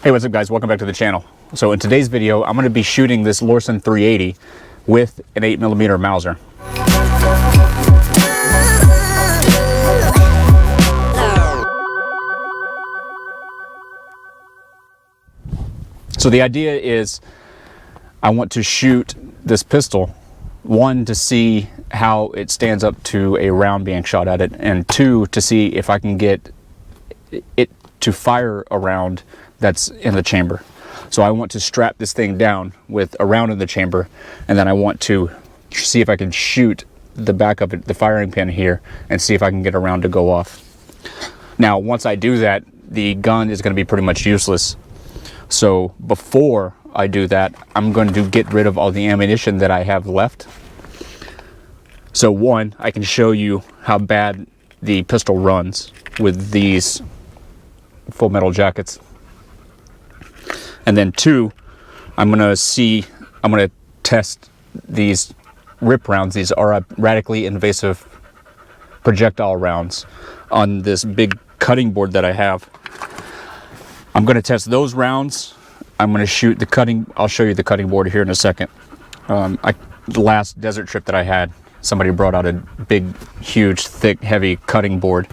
Hey, what's up guys? Welcome back to the channel. So in today's video, I'm going to be shooting this Lorcin 380 with an 8mm Mauser. So the idea is I want to shoot this pistol, one, to see how it stands up to a round being shot at it, and two, to see if I can get it to fire a round that's in the chamber. So I want to strap this thing down with a round in the chamber, and then I want to see if I can shoot the back of it, the firing pin here, and see if I can get a round to go off. Now, once I do that, the gun is going to be pretty much useless. So before I do that, I'm going to get rid of all the ammunition that I have left. So one, I can show you how bad the pistol runs with these full metal jackets. And then two, I'm going to test these rip rounds. These are radically invasive projectile rounds on this big cutting board that I have. I'm going to test those rounds. I'm going to shoot the cutting. I'll show you the cutting board here in a second. The last desert trip that I had, somebody brought out a big, huge, thick, heavy cutting board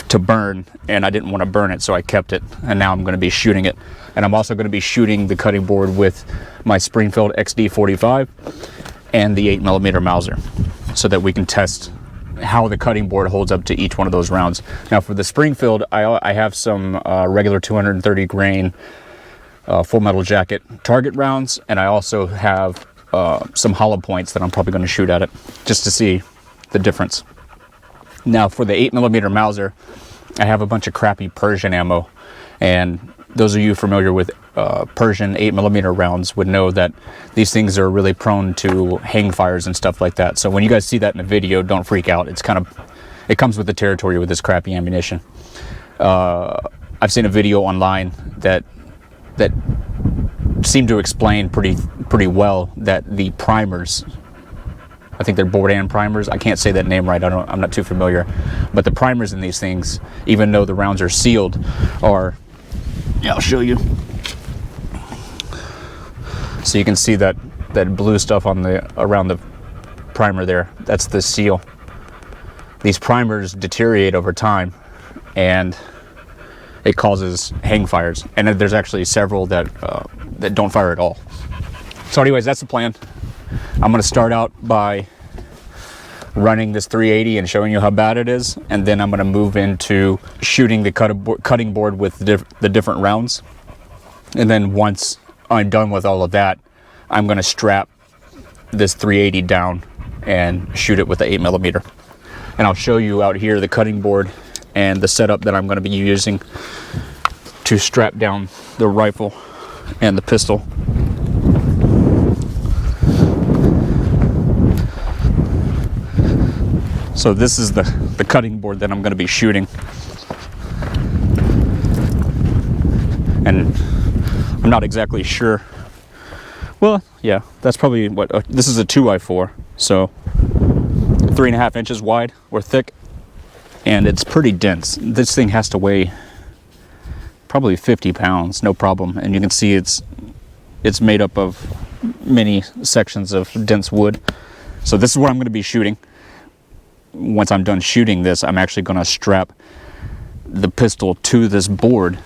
to burn, and I didn't want to burn it, so I kept it, and now I'm going to be shooting it. And I'm also going to be shooting the cutting board with my Springfield XD45 and the 8mm Mauser, so that we can test how the cutting board holds up to each one of those rounds. Now for the Springfield, I have some regular 230 grain full metal jacket target rounds, and I also have some hollow points that I'm probably going to shoot at it just to see the difference. Now for the 8mm Mauser, I have a bunch of crappy Persian ammo, and those of you familiar with Persian 8mm rounds would know that these things are really prone to hang fires and stuff like that. So when you guys see that in a video, don't freak out. It comes with the territory with this crappy ammunition. I've seen a video online that seemed to explain pretty well that the primers, I think they're Bourdain primers, I can't say that name right, I'm not too familiar, but the primers in these things, even though the rounds are sealed, are, yeah, I'll show you. So you can see that blue stuff on around the primer there, that's the seal. These primers deteriorate over time, and it causes hang fires, and there's actually several that don't fire at all. So anyways, that's the plan. I'm going to start out by running this 380 and showing you how bad it is, and then I'm going to move into shooting the cutting board with the different rounds. And then once I'm done with all of that, I'm going to strap this 380 down and shoot it with the 8mm. And I'll show you out here the cutting board and the setup that I'm going to be using to strap down the rifle and the pistol. So this is the cutting board that I'm going to be shooting. And I'm not exactly sure. Well, yeah, that's probably what, this is a 2x4, so 3.5 inches wide or thick. And it's pretty dense. This thing has to weigh probably 50 pounds, no problem. And you can see it's made up of many sections of dense wood. So this is what I'm going to be shooting. Once I'm done shooting this, I'm actually going to strap the pistol to this board.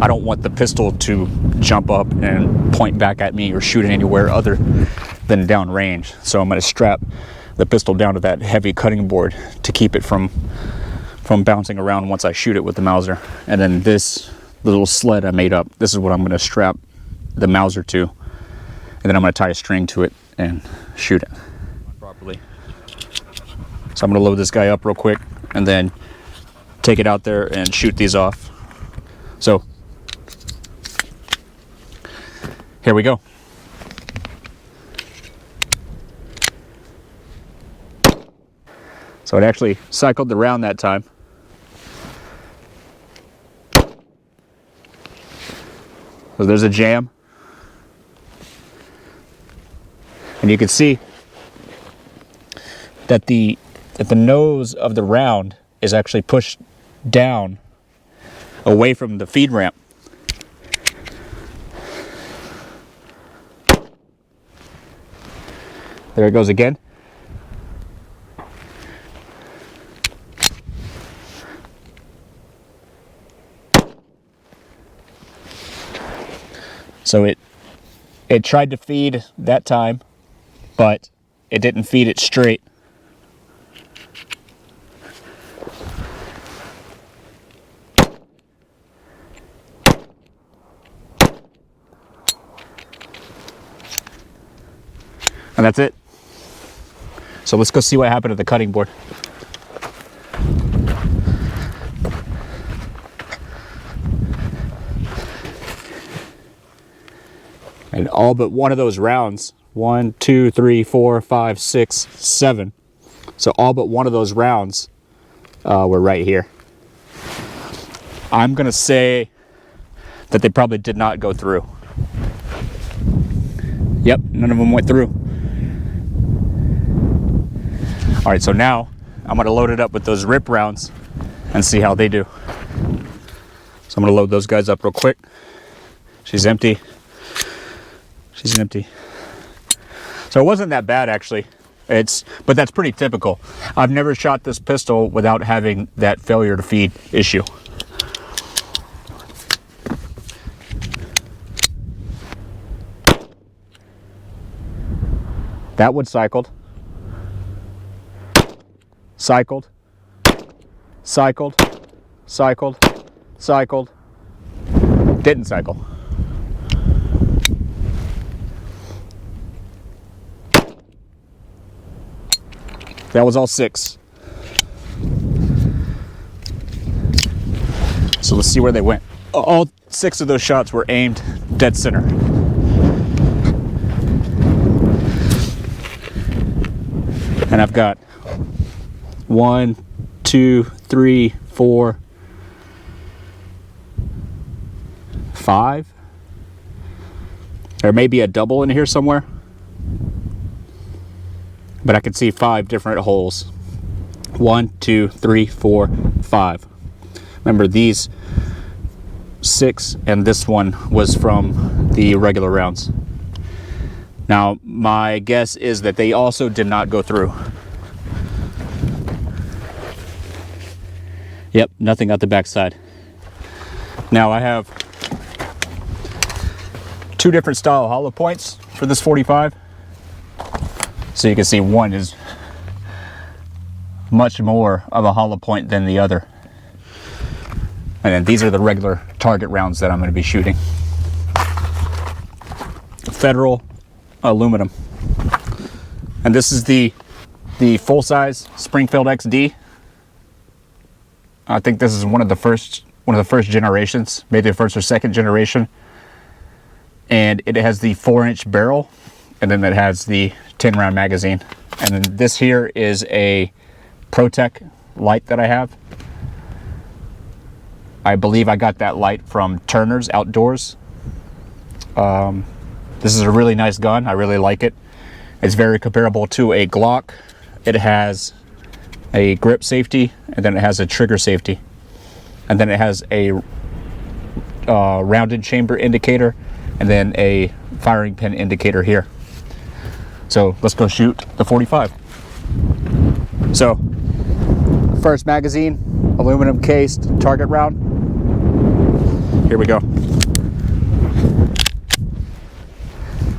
I don't want the pistol to jump up and point back at me or shoot it anywhere other than downrange. So I'm going to strap the pistol down to that heavy cutting board to keep it from bouncing around once I shoot it with the Mauser. And then this little sled I made up, this is what I'm going to strap the Mauser to, and then I'm going to tie a string to it and shoot it properly. So I'm going to load this guy up real quick and then take it out there and shoot these off. So here we go. So it actually cycled the round that time. So there's a jam. And you can see that the nose of the round is actually pushed down away from the feed ramp. There it goes again. So it tried to feed that time, but it didn't feed it straight. And that's it. So let's go see what happened to the cutting board. And all but one of those rounds, 1, 2, 3, 4, 5, 6, 7. So all but one of those rounds were right here. I'm gonna say that they probably did not go through. Yep, none of them went through. All right, so now I'm gonna load it up with those rip rounds and see how they do. So I'm gonna load those guys up real quick. She's empty. She's empty. So it wasn't that bad actually. But that's pretty typical. I've never shot this pistol without having that failure to feed issue. That one cycled. Cycled. Cycled. Cycled. Cycled. Didn't cycle. That was all 6. So let's see where they went. All 6 of those shots were aimed dead center. And I've got 1, 2, 3, 4, 5. There may be a double in here somewhere, but I can see 5 different holes. 1, 2, 3, 4, 5. Remember, these 6 and this one was from the regular rounds. Now, my guess is that they also did not go through. Yep, nothing out the backside. Now I have 2 different style hollow points for this 45. So you can see one is much more of a hollow point than the other. And then these are the regular target rounds that I'm going to be shooting. Federal aluminum. And this is the full-size Springfield XD. I think this is one of the first generations, maybe the first or second generation. And it has the 4-inch barrel, and then it has the 10-round magazine. And then this here is a ProTech light that I have. I believe I got that light from Turner's Outdoors. This is a really nice gun. I really like it. It's very comparable to a Glock. It has a grip safety, and then it has a trigger safety. And then it has a rounded chamber indicator, and then a firing pin indicator here. So let's go shoot the 45. So, first magazine, aluminum cased target round. Here we go.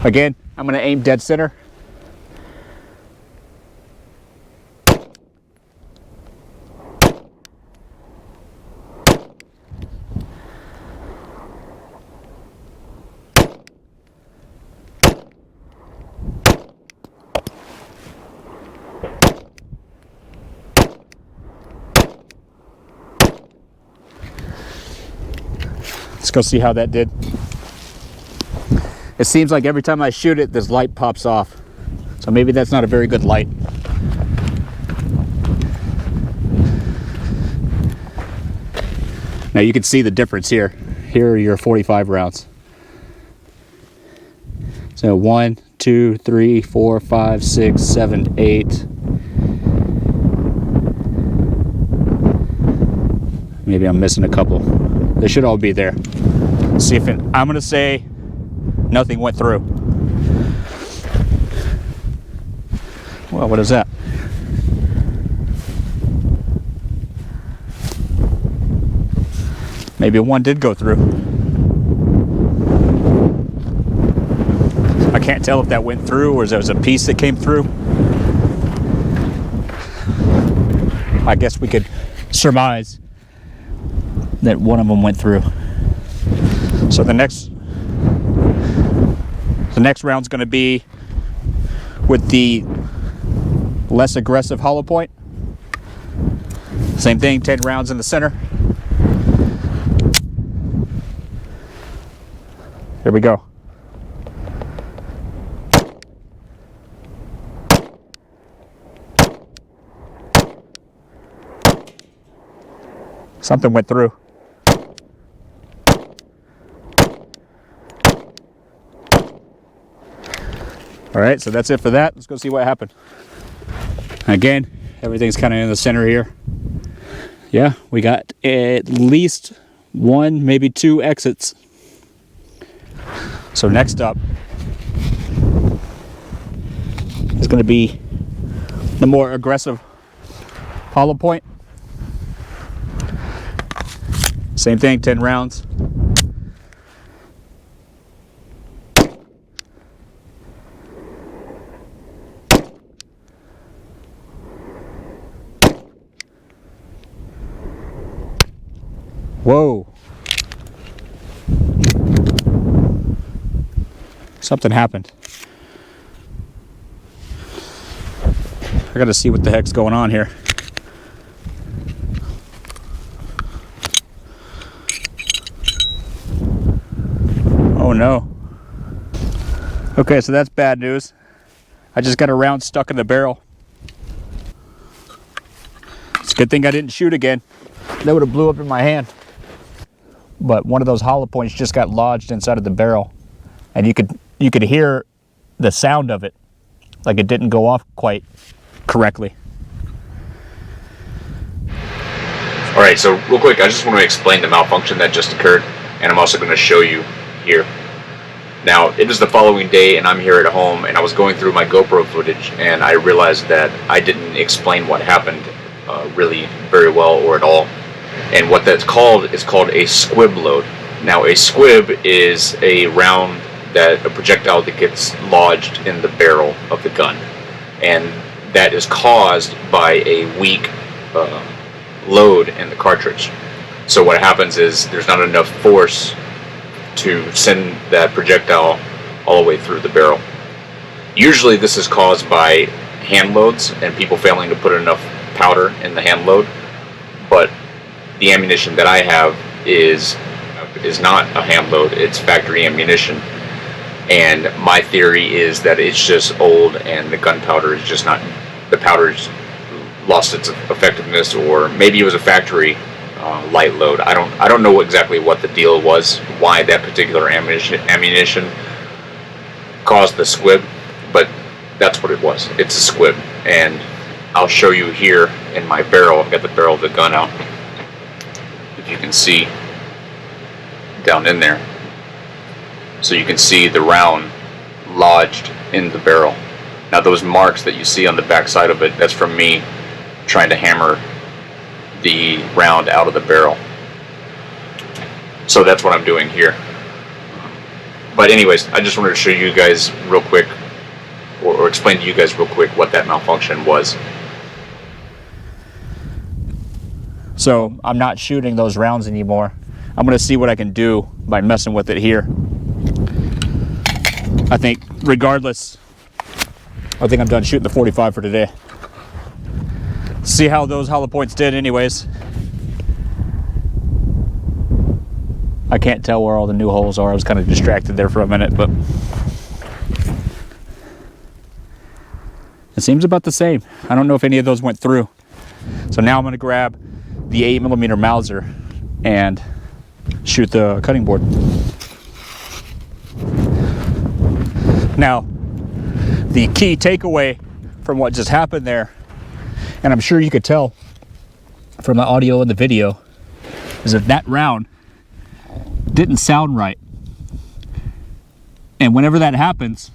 Again, I'm going to aim dead center. Let's go see how that did. It seems like every time I shoot it, this light pops off. So maybe that's not a very good light. Now you can see the difference here. Here are your 45 rounds. So 1, 2, 3, 4, 5, 6, 7, 8. Maybe I'm missing a couple. They should all be there. Let's see if I'm gonna say nothing went through. Well, what is that? Maybe one did go through. I can't tell if that went through or if there was a piece that came through. I guess we could surmise that one of them went through. So the next round's going to be with the less aggressive hollow point. Same thing, 10 rounds in the center. Here we go. Something went through. All right, so that's it for that. Let's go see what happened. Again, everything's kind of in the center here. Yeah, we got at least one, maybe two exits. So next up is going to be the more aggressive hollow point. Same thing, 10 rounds. Whoa. Something happened. I gotta see what the heck's going on here. Oh no. Okay, so that's bad news. I just got a round stuck in the barrel. It's a good thing I didn't shoot again. That would have blew up in my hand. But one of those hollow points just got lodged inside of the barrel, and you could hear the sound of it, like it didn't go off quite correctly. All right, so real quick, I just want to explain the malfunction that just occurred, and I'm also going to show you here. Now, it is the following day, and I'm here at home, and I was going through my GoPro footage, and I realized that I didn't explain what happened really very well or at all. And what that's called is called a squib load. Now, a squib is a round a projectile that gets lodged in the barrel of the gun, and that is caused by a weak load in the cartridge. So what happens is there's not enough force to send that projectile all the way through the barrel. Usually this is caused by hand loads and people failing to put enough powder in the hand load, but the ammunition that I have is not a hand load, it's factory ammunition. And my theory is that it's just old and the gunpowder is just not, the powder's lost its effectiveness, or maybe it was a factory light load. I don't know exactly what the deal was, why that particular ammunition caused the squib, but that's what it was. It's a squib, and I'll show you here in my barrel. I've got the barrel of the gun out. If you can see down in there, so you can see the round lodged in the barrel. Now those marks that you see on the back side of it, that's from me trying to hammer the round out of the barrel. So that's what I'm doing here. But anyways, I just wanted to show you guys real quick, or explain to you guys real quick what that malfunction was. So I'm not shooting those rounds anymore. I'm going to see what I can do by messing with it here. I think regardless, I think I'm done shooting the 45 for today. See how those hollow points did anyways. I can't tell where all the new holes are. I was kind of distracted there for a minute, but it seems about the same. I don't know if any of those went through. So now I'm going to grab the 8mm Mauser and shoot the cutting board. Now, the key takeaway from what just happened there, and I'm sure you could tell from the audio and the video, is that round didn't sound right. And whenever that happens,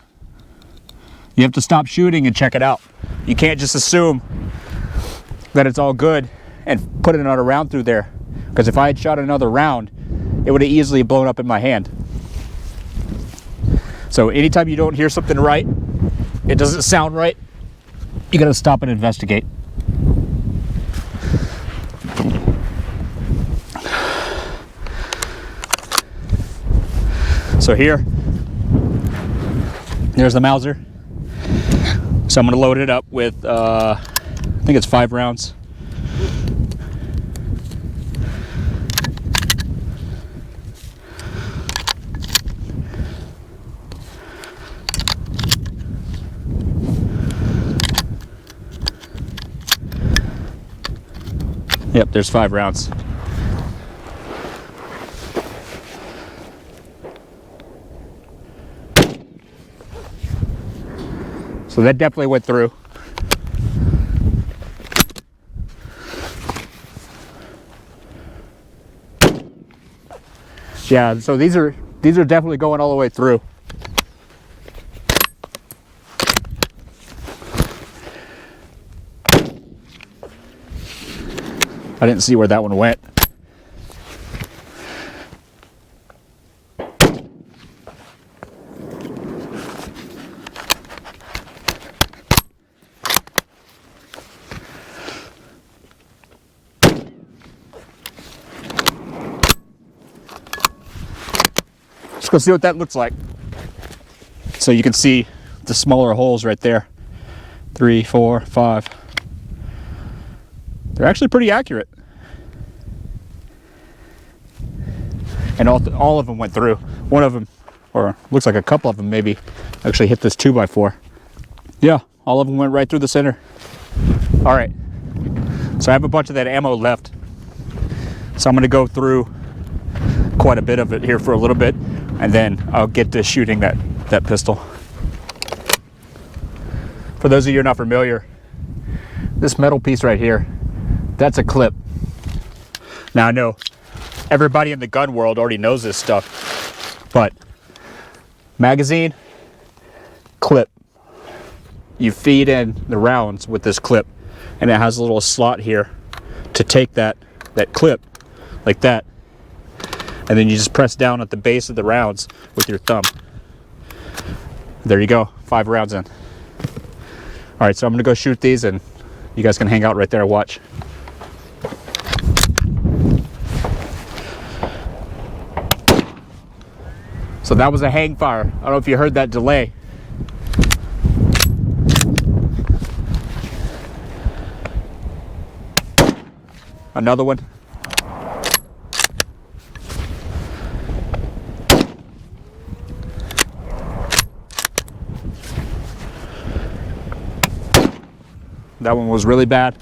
you have to stop shooting and check it out. You can't just assume that it's all good and put another round through there, because if I had shot another round, it would have easily blown up in my hand. So anytime you don't hear something right, it doesn't sound right, you gotta stop and investigate. So there's the Mauser. So I'm gonna load it up with, I think it's 5 rounds. Yep, there's 5 rounds. So that definitely went through. Yeah, so these are definitely going all the way through. I didn't see where that one went. Let's go see what that looks like. So you can see the smaller holes right there. 3, 4, 5. They're actually pretty accurate. And all of them went through. One of them, or looks like a couple of them maybe, actually hit this 2x4. Yeah, all of them went right through the center. All right, so I have a bunch of that ammo left. So I'm gonna go through quite a bit of it here for a little bit, and then I'll get to shooting that pistol. For those of you who are not familiar, this metal piece right here, that's a clip. Now I know everybody in the gun world already knows this stuff, but magazine, clip. You feed in the rounds with this clip, and it has a little slot here to take that clip like that, and then you just press down at the base of the rounds with your thumb. There you go, 5 rounds in. All right, so I'm gonna go shoot these, and you guys can hang out right there and watch. So that was a hang fire. I don't know if you heard that delay. Another one. That one was really bad.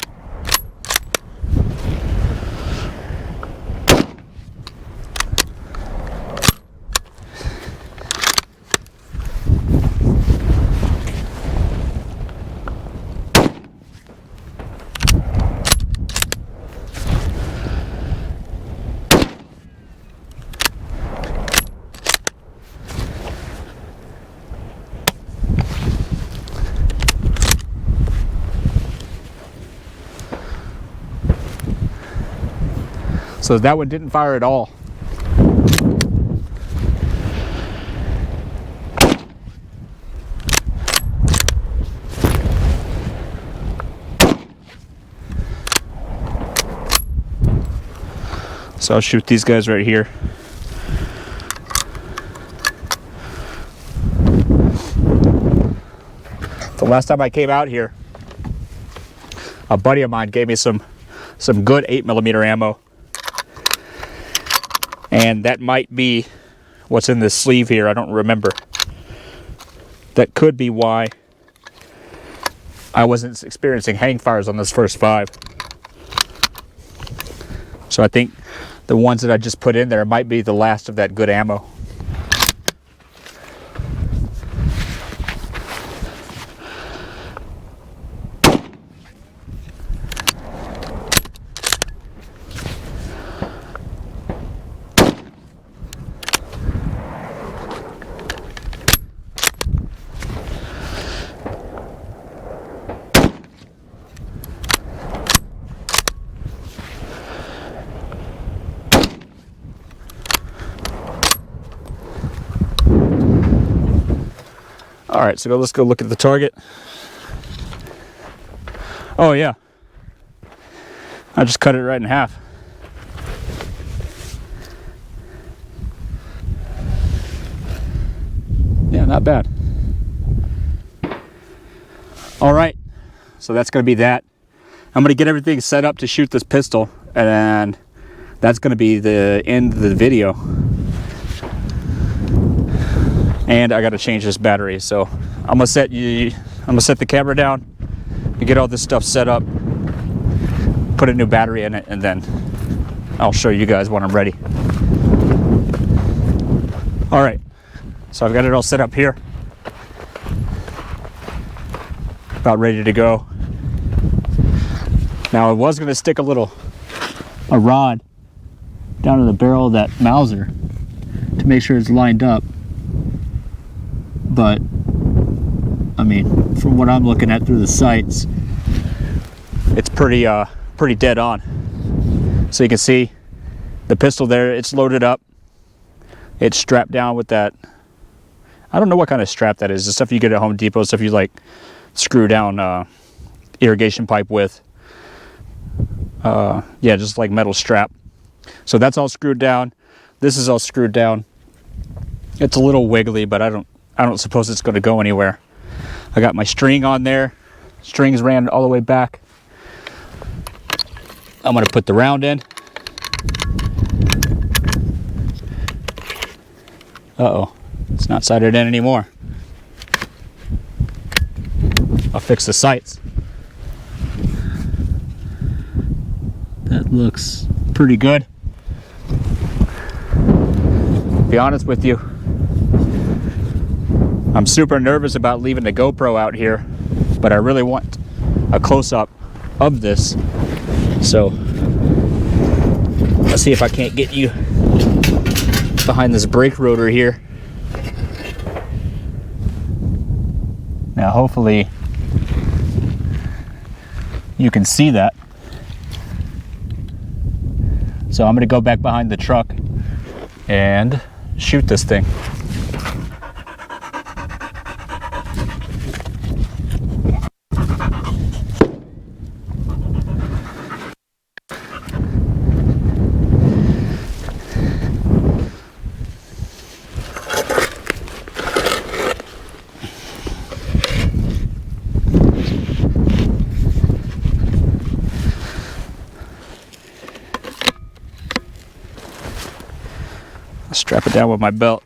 So that one didn't fire at all. So I'll shoot these guys right here. The last time I came out here, a buddy of mine gave me some good 8mm ammo. And that might be what's in this sleeve here. I don't remember. That could be why I wasn't experiencing hang fires on this first 5. So I think the ones that I just put in there might be the last of that good ammo. All right, so let's go look at the target. Oh yeah, I just cut it right in half. Yeah, not bad. All right, so that's going to be that. I'm going to get everything set up to shoot this pistol, and that's going to be the end of the video. And I got to change this battery, so I'm gonna set the camera down and get all this stuff set up, put a new battery in it, and then I'll show you guys when I'm ready. All right, so I've got it all set up here, about ready to go. Now I was gonna stick a rod down in the barrel of that Mauser to make sure it's lined up. But I mean, from what I'm looking at through the sights, it's pretty dead on. So you can see the pistol there, it's loaded up. It's strapped down with that, I don't know what kind of strap that is. The stuff you get at Home Depot, stuff you like screw down irrigation pipe with. Yeah, just like metal strap. So that's all screwed down. This is all screwed down. It's a little wiggly, but I don't suppose it's going to go anywhere. I got my string on there. Strings ran all the way back. I'm going to put the round in. Uh-oh, it's not sighted in anymore. I'll fix the sights. That looks pretty good. To be honest with you, I'm super nervous about leaving the GoPro out here, but I really want a close-up of this. So let's see if I can't get you behind this brake rotor here. Now hopefully you can see that. So I'm going to go back behind the truck and shoot this thing. Strap it down with my belt.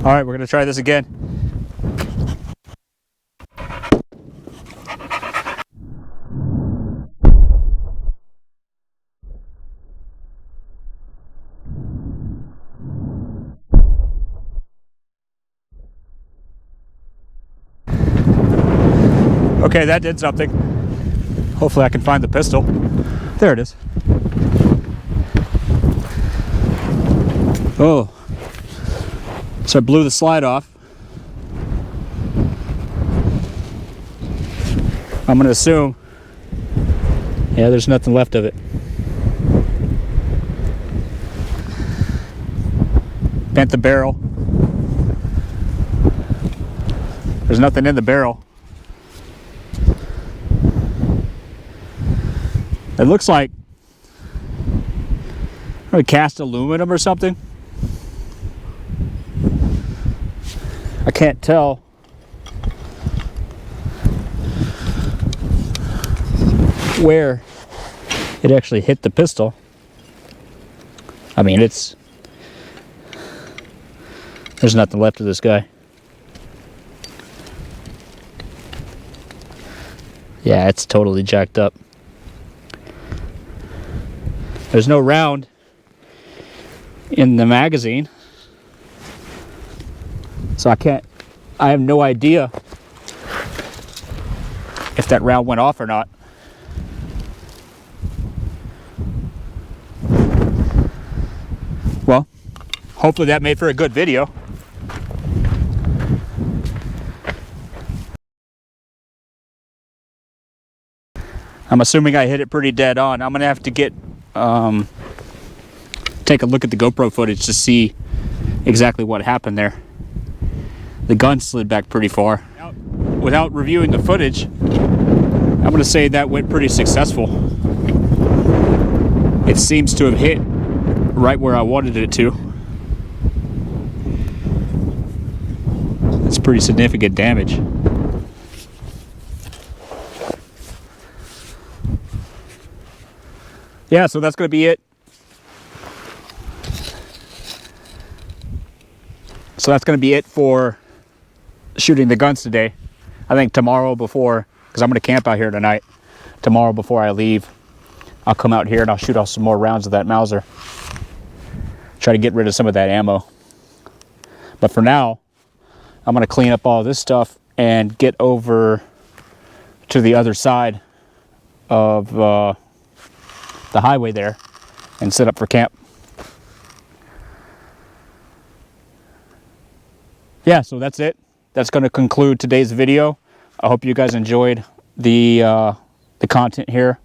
All right, we're going to try this again. Okay, that did something. Hopefully I can find the pistol. There it is. Oh. So I blew the slide off. I'm going to assume, yeah, there's nothing left of it. Bent the barrel. There's nothing in the barrel. It looks like cast aluminum or something. I can't tell where it actually hit the pistol. I mean, there's nothing left of this guy. Yeah, it's totally jacked up. There's no round in the magazine, so I have no idea if that round went off or not. hopefully that made for a good video. I'm assuming I hit it pretty dead on. I'm gonna have to get take a look at the GoPro footage to see exactly what happened there. The gun slid back pretty far. Without reviewing the footage, I'm gonna say that went pretty successful. It seems to have hit right where I wanted it to. It's pretty significant damage. Yeah, so that's going to be it. So that's going to be it for shooting the guns today. I think tomorrow before, because I'm going to camp out here tonight, tomorrow before I leave, I'll come out here and I'll shoot off some more rounds of that Mauser. Try to get rid of some of that ammo. But for now, I'm going to clean up all this stuff and get over to the other side of the highway there and set up for camp. Yeah, so that's it. That's going to conclude today's video. I hope you guys enjoyed the content here.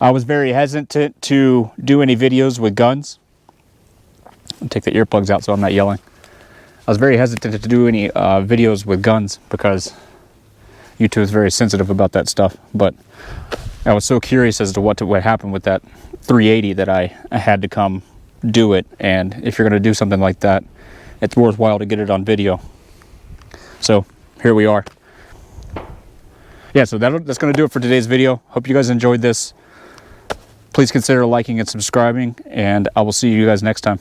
I was very hesitant to do any videos with guns. I'll take the earplugs out so I'm not yelling. I was very hesitant to do any videos with guns because YouTube is very sensitive about that stuff. But I was so curious as to what happened with that 380 that I had to come do it. And if you're going to do something like that, it's worthwhile to get it on video. So here we are. Yeah, so that's going to do it for today's video. Hope you guys enjoyed this. Please consider liking and subscribing, and I will see you guys next time.